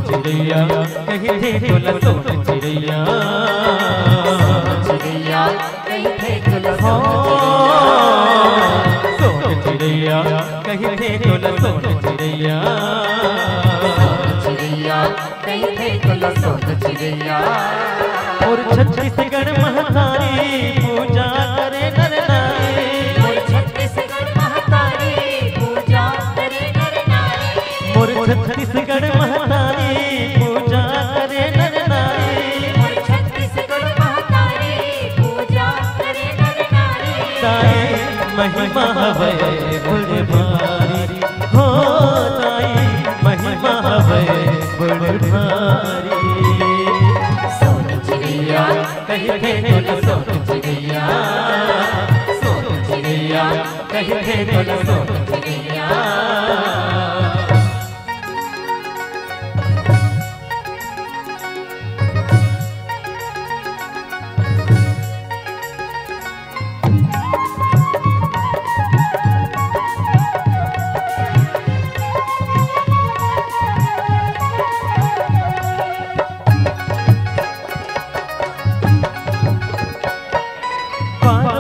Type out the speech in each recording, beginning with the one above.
चिड़ैया कहीं थे तोला सोन चिड़ैया चिड़ैया कहीं थे तोला सोन चिड़ैया कहीं थे तोला सोन चिड़ैया चिड़ैया कहीं थे तोला सोन चिड़ैया। और छत्तीसगढ़ महतारी पूजा करे नर नारी और छत्तीसगढ़ महतारी पूजा करे नर नारी और छत्तीसगढ़ महतारी पूजा करे नर नारी और छत्तीसगढ़ महतारी पूजा करे नर नारी। ताई महिमा हवे बड़ भारी हो ताई महिमा हवे बड़ भारी सोन चिड़ैया कहीं थे तोला सोन चिड़ैया सोन चिड़ैया कहीं थे तोला सोन चिड़ैया।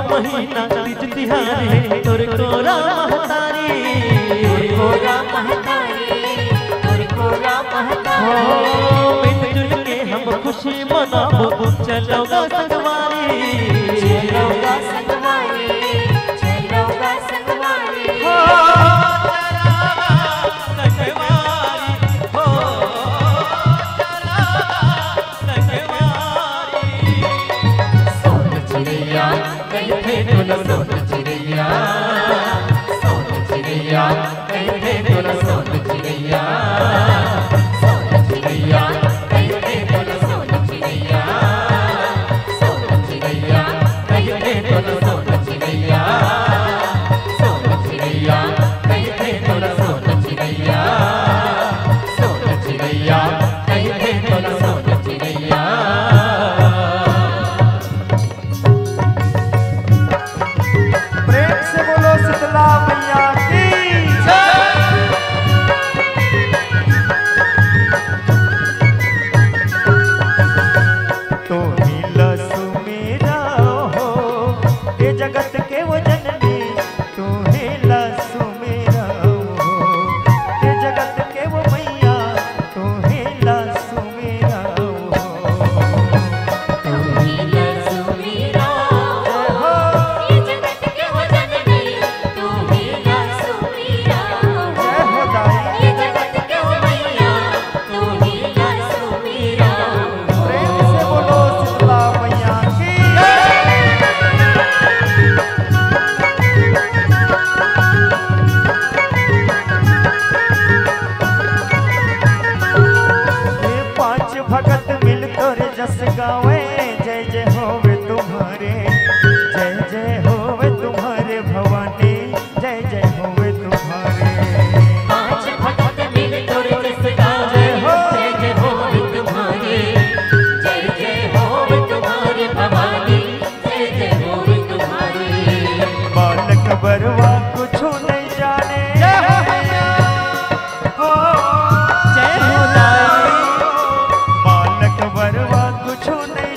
महीना तीज तिहारी तोर कोरा महतारी कोरा महतारी और कोरा महतारी मिलजुल के हम खुशी मनाबो चलोगा संगवारी चलोगा संगवारी चलोगा संगवारी सोन चिड़ैया कहीं थे तोला सोन चिड़ैया सोन चिड़ैया कहीं थे तोला सोन चिड़ैया सोन चिड़ैया कहीं थे तोला सोन चिड़ैया सोन चिड़ैया कहीं थे तोला सोन चिड़ैया सोन चिड़ैया कहीं थे तोला सोन चिड़ैया सोन चिड़ैया कहीं थे तोला सोन चिड़ैया। प्रेम से बोलो शीतला मैया की तो लसु मेरा हो ये जगत के वो जननी तू ही लसु मेरा हो ये जगत के वो मैया तू ही लसु मेरा हो तू ही लसु मेरा हो ये जगत के वो जननी तू ही लसु मेरा हो जय हो दाई ये जगत के वो मैया तू ही लसु मेरा हो। प्रेम से बोलो शीतला मैया की ये पांच भगत मिल कर जस गावे जय जय होवे तुम्हारे जय जय होवे तुम्हारे भवानी जय जय होवे तुम्हारे पांच भगत मिल कर जस गावे जय जय होवे तुम्हारे जय जय होवे तुम्हारे भवानी जय जय होवे तुम्हारे। बालक बरवा कुछ नहीं जाने हो जय हो दाई बालक बरवा कुछ नहीं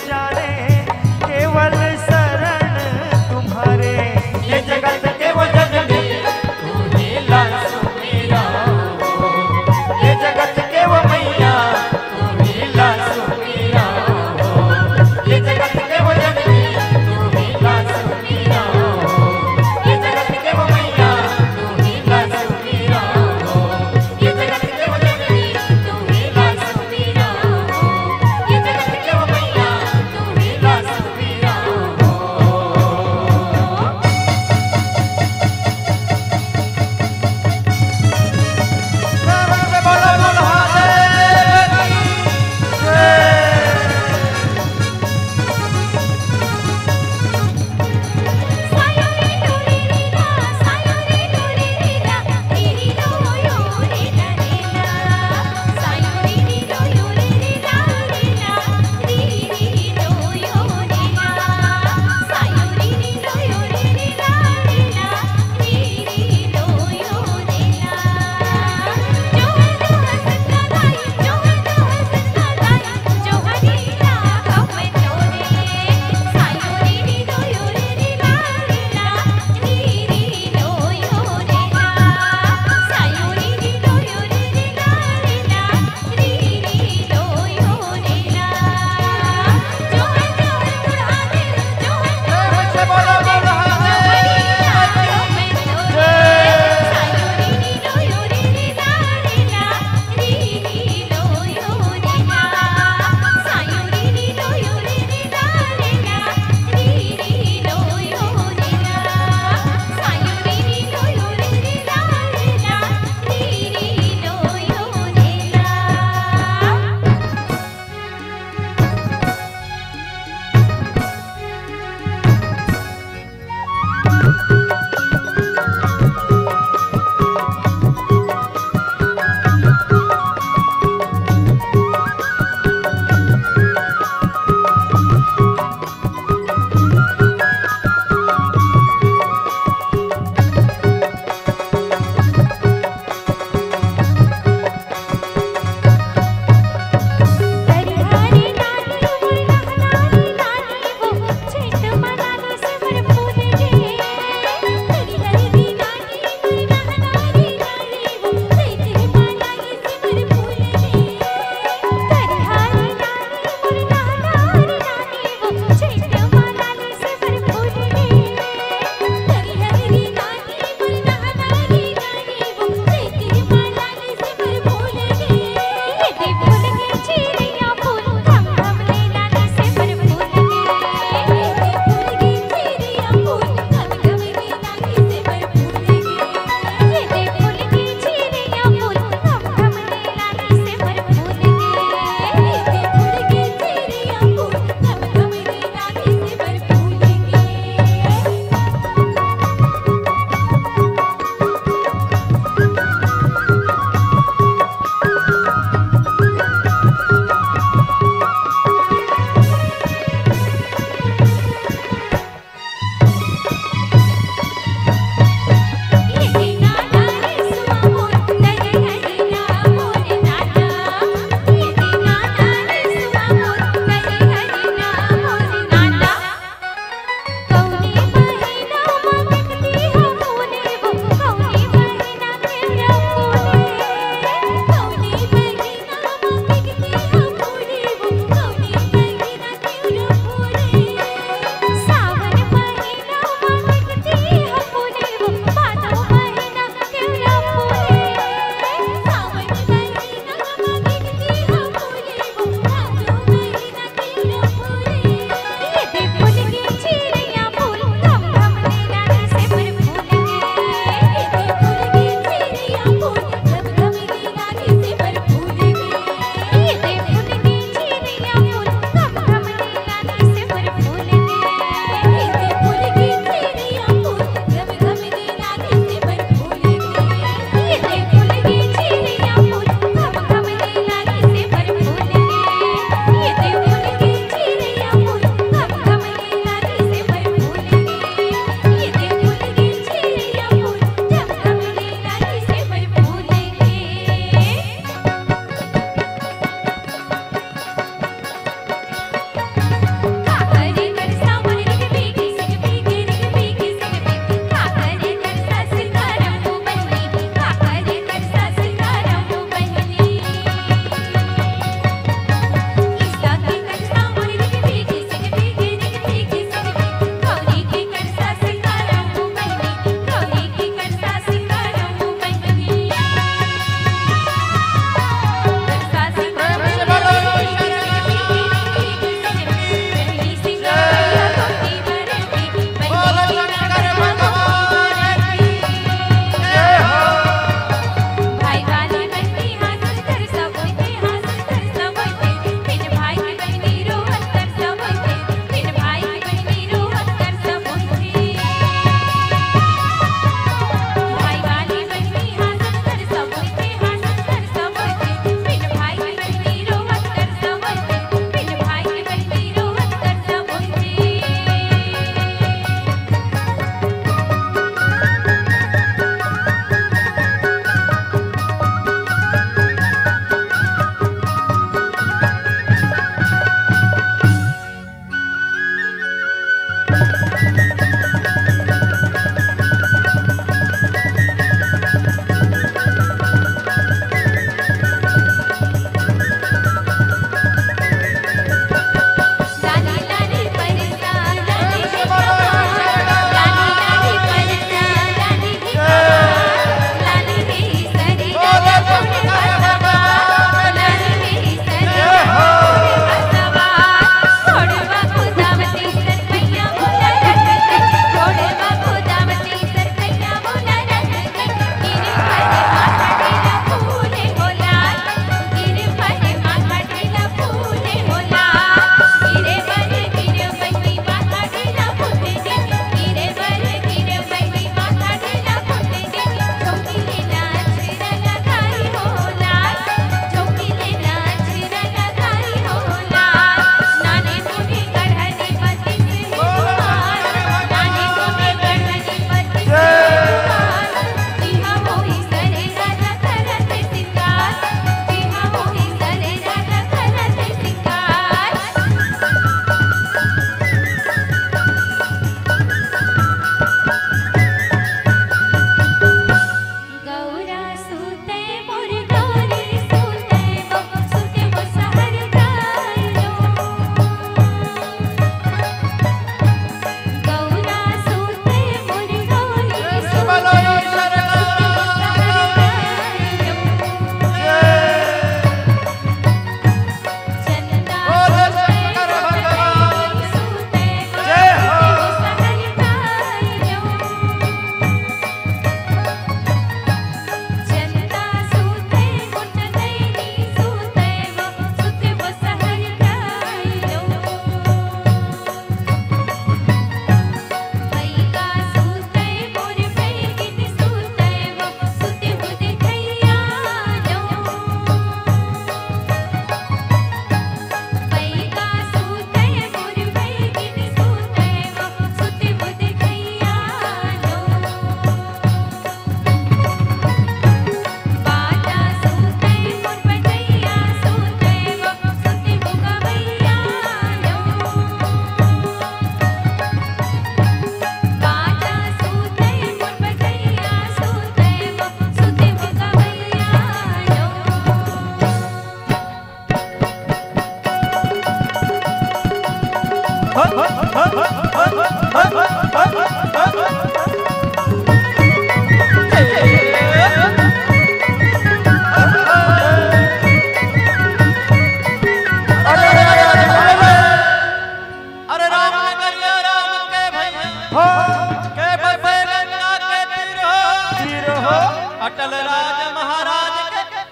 अटल राज महाराज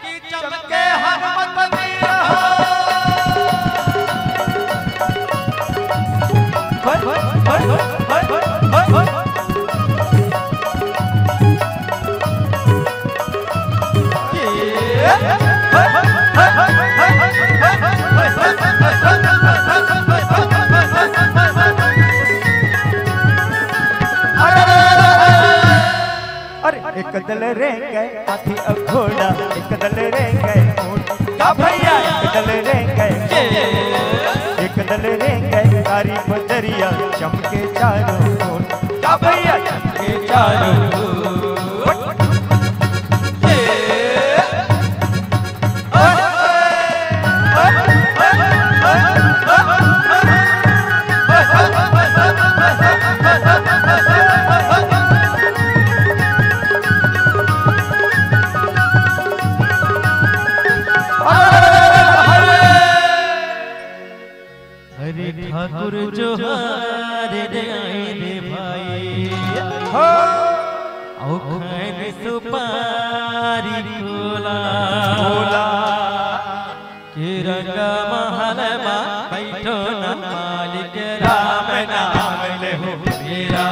की चमके हनुमत वीर एक दल रे गए हाथी और घोड़ा, एक दल रे गए ऊंट का भैया, एक दल रे गए, एक दल रे गए कारी बदरिया चमके चारों ओर का भैया, चमके चारों ठाकुर जोहार रे भाई औखन सुपारी खोला के रंगा महल में बैठो न मालिक राम नाम ले हो मेरा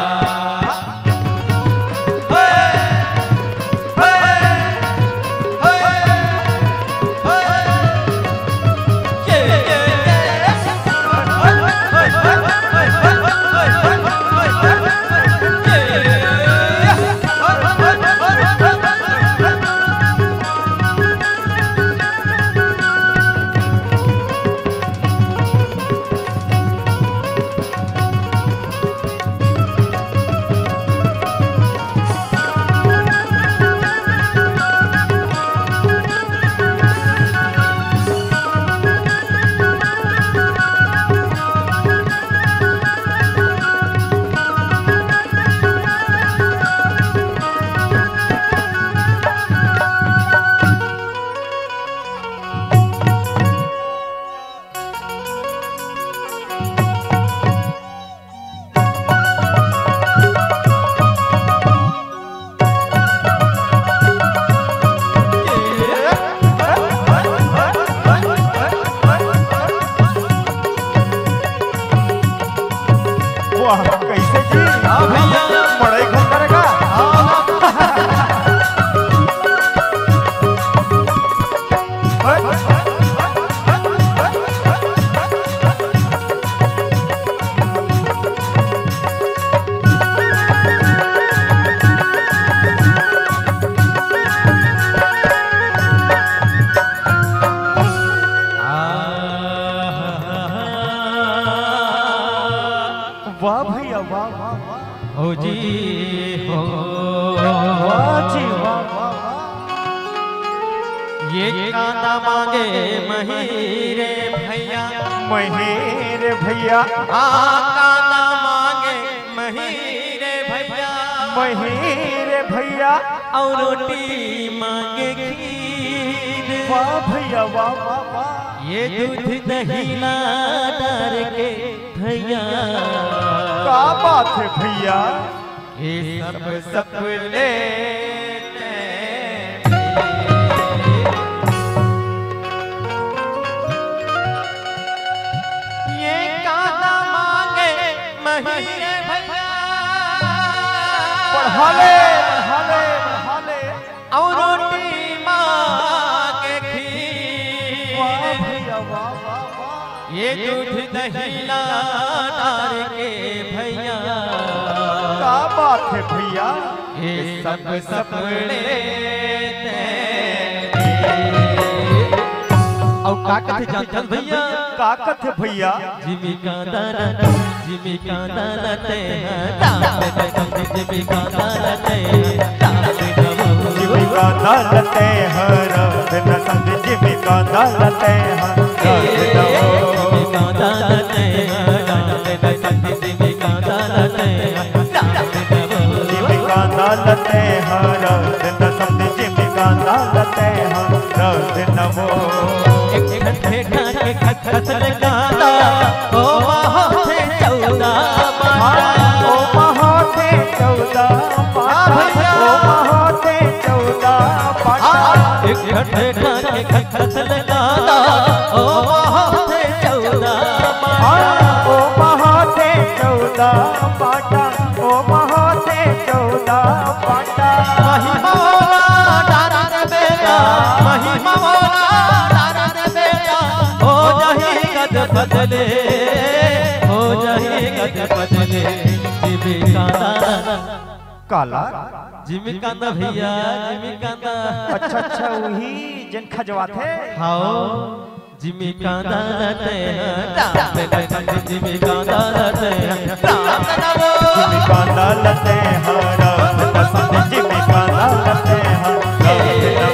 कैसे जी बड़े घंटा का वाह भैया वाह वाह वाह हो जी हो वाह जी वाह वाह ये कांदा मांगे महीरे भैया, महीरे भैया कांदा मांगे महीरे भैया, महीरे भैया और रोटी मांगे खीर, वाह भैया वाह वाह वाह ये दूध दही ना डर के भैया, क्या बात है भैया, ये सब सपने ये कांदा मांगे महीरे भैया, बढ़ा ले बढ़ा ले बढ़ा ले और रोटी मांगे खीर, वाह भैया वाह वाह वाह ये दूध दही ला डाल के भैया, क्या बात है भैया, ये सब सपने और का कथे जानते भैया, का कथे भैया, जिमी का दालते जिमी का दालते जिमी का दालते जिमी का दालते हर दिन संग जिमी का दालते हर दिन खखत लगाता ओ माथे 14 पाटा ओ माथे 14 पाटा ओ माथे 14 पाटा इकट्ठे ठाके खखत लगाता ओ माथे 14 पाटा ओ माथे 14 पाटा ओ माथे 14 पाटा महिमा वाला डारन बेटा महिमा वाला डारन बेटा हो जाही गद बदले हो जाही गद बदले जिमी कांदा काला जिमी कांदा भैया जिमी कांदा अच्छा अच्छा वही जिन खजवा थे हाओ जिमी कांदा लते हैं जिमी कांदा लते हैं जिमी कांदा लते हरा पसंद जिमी कांदा लते हरा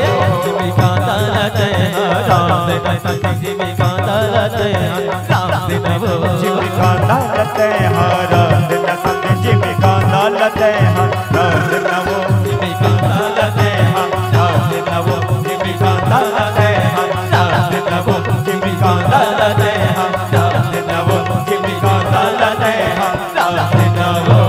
जिमी कांदा लते हैं राम पसंद जिमी कांदा लते हैं राम जिमी कांदा लते हरा पसंद जिमी कांदा लते हरा नवो जिमी कांदा लते हैं नवो जिमी कांदा लते हरा नवो जिमी कांदा लते हरा नवो जिमी कांदा लते हरा नवो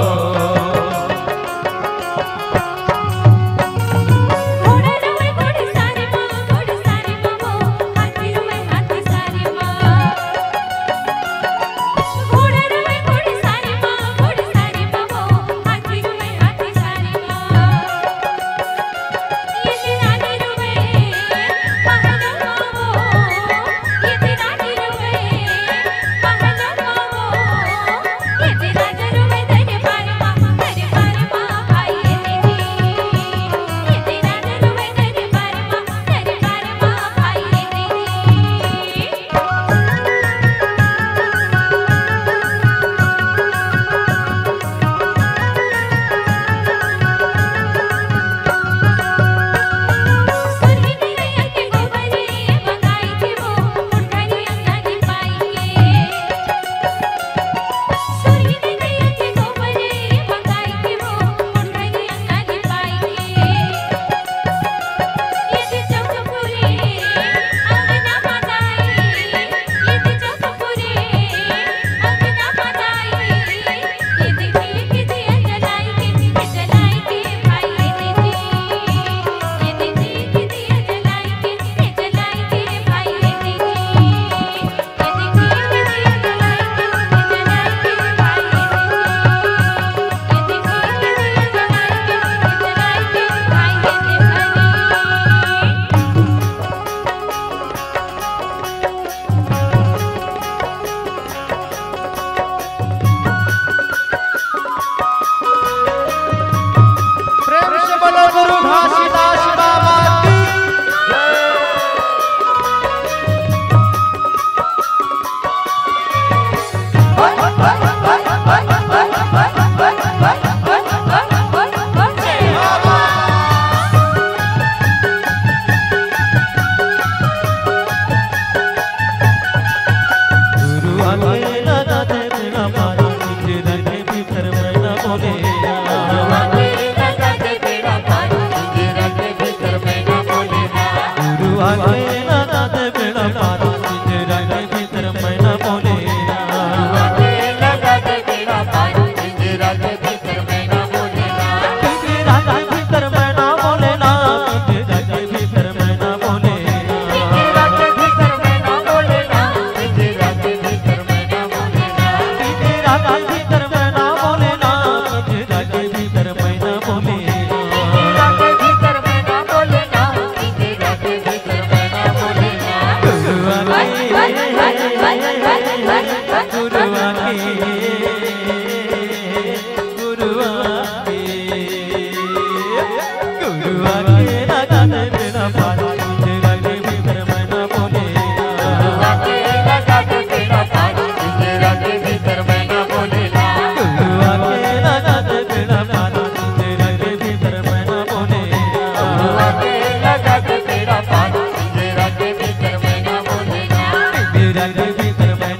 भीतर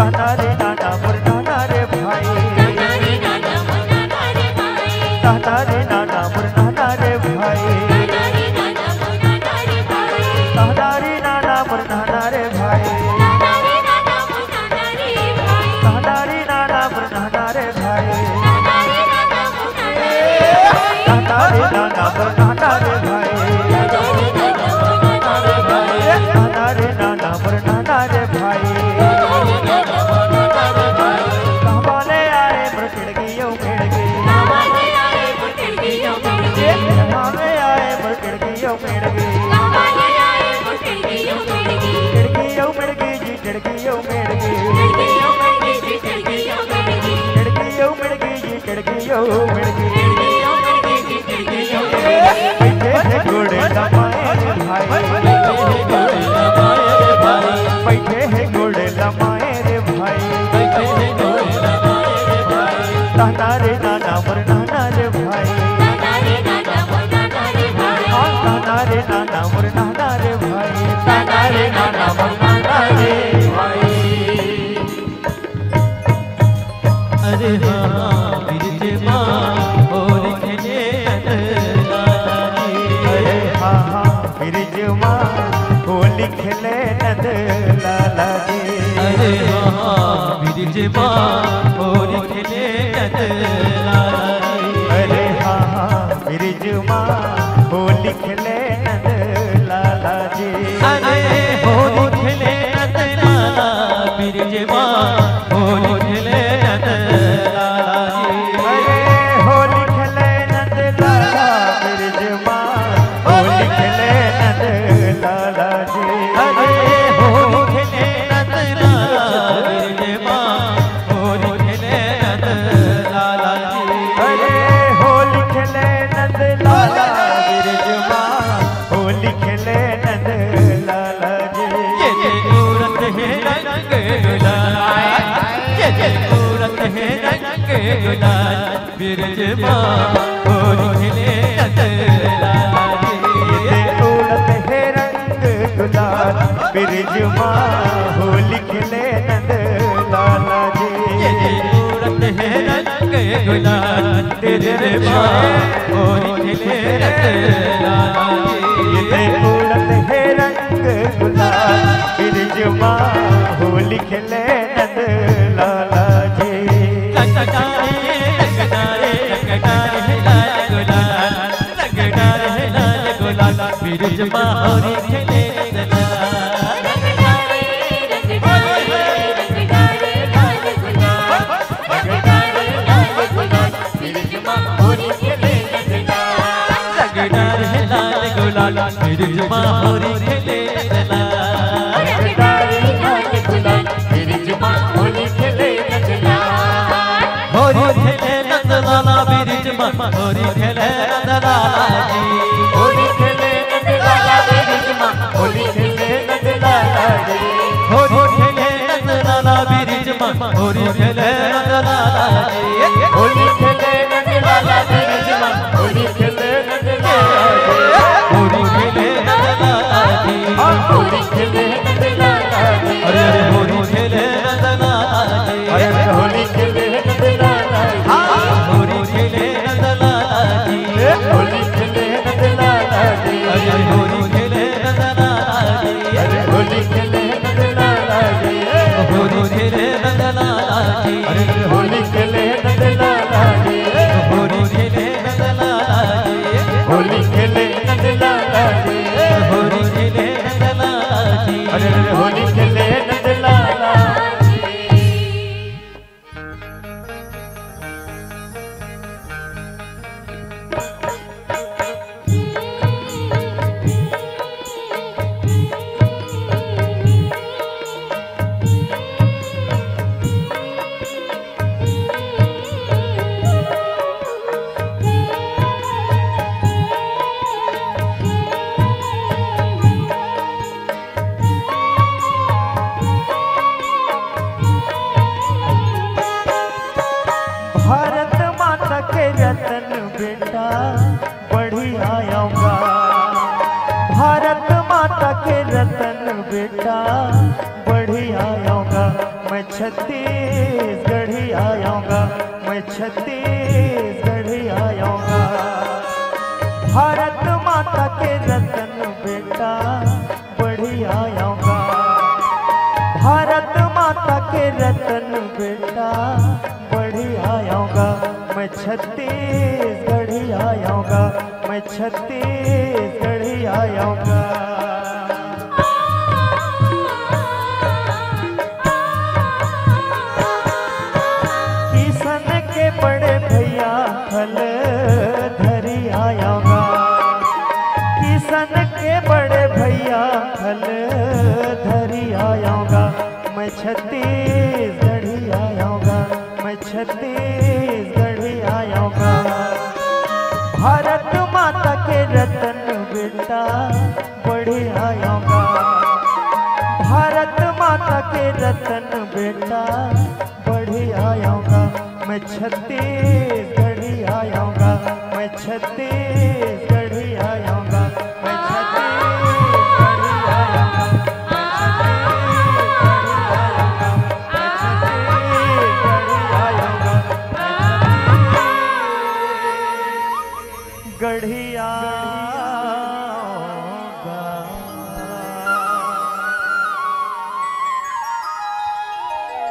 ताना रे नाना मोर नाना रे भाई ताना रे नाना मोर नाना रे भाई ताना रे नाना मोर नाना रे भाई ताना रे नाना मोर नाना रे भाई ताना रे नाना मोर नाना रे भाई ताना रे नाना मोर नाना रे भाई कहवाले आए मोर खिड़कियों खिड़की कहवाले आए मोर खिड़कियों खिड़की खिड़कियों खिड़की जी खिड़कियों खिड़की खिड़कियों खिड़की जी खिड़कियों खिड़की बैठे थे घोड़े लमाए रे भाई बैठे हैं घोड़े लमाए रे भाई ताना रे नाना मोर नाना रे भाई ताना रे नाना मोर नाना रे भाई ताना रे नाना मोर नाना रे भाई अरे हाँ बिरज माँ और खेले अरे हाँ बिरज माँ होली खेले नंद लाला जी अरे हाँ बिरज माँ और खेले अरे हाँ बिरज माँ होली खेले नंद लाला जी अरे होली खेले लाला बिरज माँ होली खेले अरे होली खेले नंद लाला बिरज माँ होली खेले नंद लाला जी अरे होली खेले लाला बिरज माँ होली खेले लाला जी अरे होली खेले नंद लाला बिरज माँ होली खेले नंद लाला जी ये सूरत है रंग गुलाल ये सूरत है रंग गुलाल बिरज माँ होली खेले लाला जी ये उड़त है रंग गुलाल बिरज माँ होली खेले नंद लाला जी ये सूरत है रंग गुलाल बिरज माँ होली खेले लाला जी ये उड़त है रंग गुलाल बिरज माँ होली खेले नंद लाला जी रंगदारे रंगदारे रंगदारे लाल गुलाल रंगदारे लाल गुलाल बिरज माँ होली खेले रंगदारे लाल गुलाल बिरज माँ होली खेले होली खेले नंद लाला बिरज माँ होली खेले नंद लाला जी होली खेले नंद लाला बिरज माँ होली खेले नंद लाला जी होली खेले नंद लाला बिरज माँ होली खेले नंद लाला जी होली खेले नंद लाला बिरज माँ होली खेले नंद लाला जी होली खेले नंद लाला जी होली खेले नंद लाला जी अरे अरे होली खेले नंद लाला जी अरे होली खेले नंद लाला जी होली खेले नंद लाला जी होली खेले नंद लाला जी अरे होली खेले नंद लाला जी अरे होली खेले नंद लाला जी होली खेले नंद लाला जी अरे होली खेले नंद लाला जी होली खेले नंद लाला जी होली खेले नंद लाला जी होली खेले नंद लाला जी अरे होली खेले नंद लाला भारत माता के रतन बेटा बढ़िया आऊंगा भारत माता के रतन बेटा बढ़िया आऊंगा मैं मैं छत्तीसगढ़ ही आऊंगा, मैं छत्तीसगढ़ ही आऊंगा। भारत माता के रतन बेटा बढ़ी आऊंगा, भारत माता के रतन बेटा बढ़ी आऊंगा। मैं छत्तीसगढ़ ही आऊंगा, मैं छत्तीसगढ़ ही आऊंगा। किसान के बड़े भैया हल धरी आऊंगा, किसान के बड़े भैया हल धरी आऊंगा। मैं छत्तीसगढ़ ही आऊंगा, मैं छत्तीसगढ़ ही आऊंगा। भारत माता के रतन बेटा बढ़ी आऊंगा, भारत माता के रतन बेटा बढ़ी आऊंगा। मैं छत्तीसगढ़ ही आऊंगा, मैं छत्तीसगढ़ ही आऊंगा, मैं छत्तीसगढ़ ही आऊंगा, मैं छत्तीसगढ़ ही आऊंगा, मैं छत्तीसगढ़ ही आऊंगा, मैं छत्तीसगढ़ ही आऊंगा।